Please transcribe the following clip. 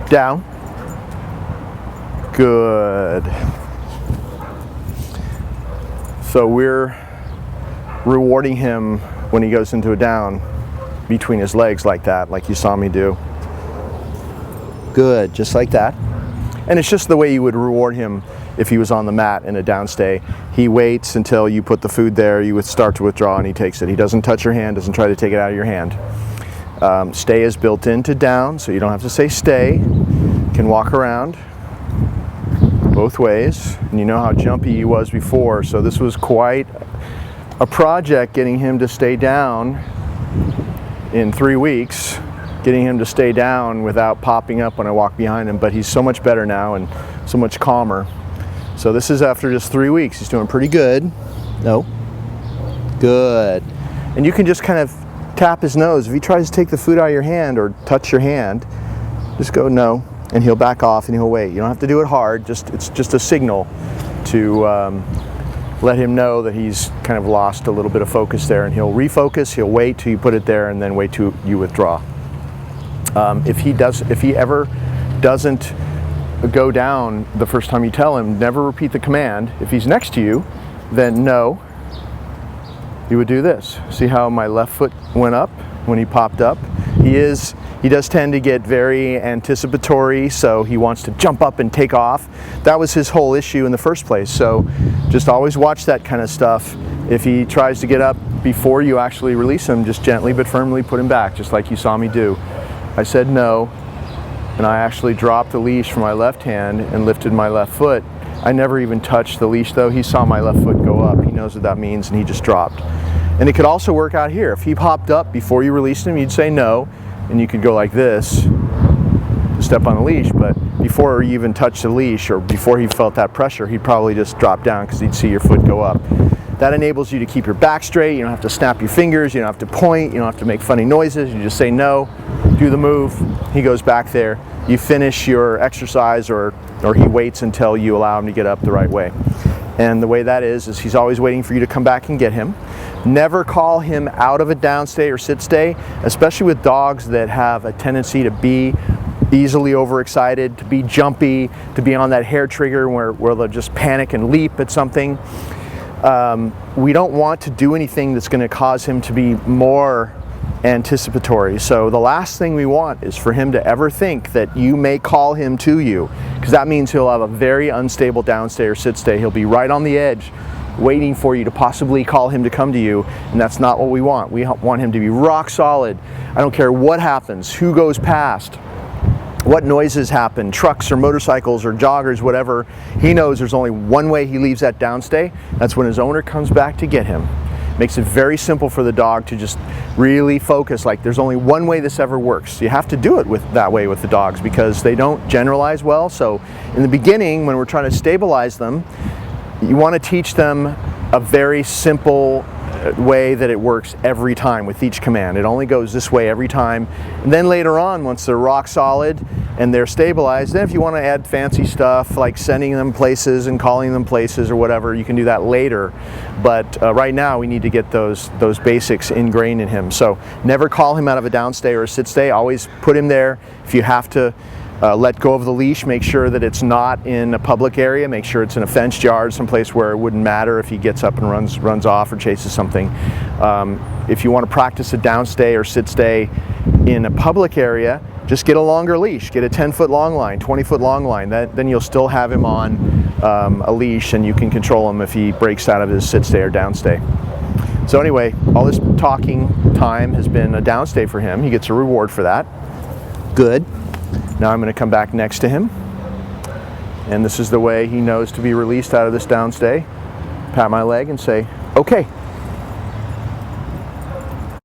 Down. Good. So we're rewarding him when he goes into a down between his legs like that, like you saw me do. Good, just like that. And it's just the way you would reward him if he was on the mat in a downstay. He waits until you put the food there, you would start to withdraw, and he takes it. He doesn't touch your hand, doesn't try to take it out of your hand. Stay is built into down, so you don't have to say stay. You can walk around both ways, and you know how jumpy he was before, so this was quite a project getting him to stay down in 3 weeks, getting him to stay down without popping up when I walk behind him, but he's so much better now and so much calmer. So this is after just 3 weeks. He's doing pretty good. No. Good. And you can just kind of tap his nose. If he tries to take the food out of your hand or touch your hand, just go no, and he'll back off and he'll wait. You don't have to do it hard, it's just a signal to let him know that he's kind of lost a little bit of focus there, and he'll refocus, he'll wait till you put it there, and then wait till you withdraw. If he ever doesn't go down the first time you tell him, never repeat the command. If he's next to you, then no, you would do this. See how my left foot went up when he popped up? He does tend to get very anticipatory, so he wants to jump up and take off. That was his whole issue in the first place, so just always watch that kind of stuff. If he tries to get up before you actually release him, just gently but firmly put him back, just like you saw me do. I said no, and I actually dropped the leash from my left hand and lifted my left foot. I never even touched the leash though. He saw my left foot go up. He knows what that means, and he just dropped. And it could also work out here. If he popped up before you released him, you'd say no, and you could go like this to step on the leash, but before you even touched the leash or before he felt that pressure, he'd probably just drop down because he'd see your foot go up. That enables you to keep your back straight. You don't have to snap your fingers, you don't have to point, you don't have to make funny noises. You just say no, do the move, he goes back there. You finish your exercise, or he waits until you allow him to get up the right way. And the way that is he's always waiting for you to come back and get him. Never call him out of a downstay or sit stay, especially with dogs that have a tendency to be easily overexcited, to be jumpy, to be on that hair trigger where they'll just panic and leap at something. We don't want to do anything that's going to cause him to be more anticipatory. So the last thing we want is for him to ever think that you may call him to you, because that means he'll have a very unstable downstay or sit stay. He'll be right on the edge waiting for you to possibly call him to come to you, and that's not what we want. We want him to be rock solid. I don't care what happens, who goes past, what noises happen, trucks or motorcycles or joggers, whatever. He knows there's only one way he leaves that downstay. That's when his owner comes back to get him. Makes it very simple for the dog to just really focus, like there's only one way this ever works. You have to do it that way with the dogs because they don't generalize well. So in the beginning, when we're trying to stabilize them, you want to teach them a very simple way that it works every time with each command. It only goes this way every time. And then later on, once they're rock solid and they're stabilized, then if you want to add fancy stuff like sending them places and calling them places or whatever, you can do that later. But right now we need to get those basics ingrained in him. So never call him out of a downstay or a sit stay. Always put him there. If you have to let go of the leash, make sure that it's not in a public area. Make sure it's in a fenced yard, someplace where it wouldn't matter if he gets up and runs off or chases something. If you want to practice a downstay or sit stay in a public area, just get a longer leash. Get a 10-foot long line, 20-foot long line. Then you'll still have him on a leash, and you can control him if he breaks out of his sit stay or downstay. So anyway, all this talking time has been a downstay for him. He gets a reward for that. Good. Now I'm going to come back next to him, and this is the way he knows to be released out of this downstay. Pat my leg and say, okay.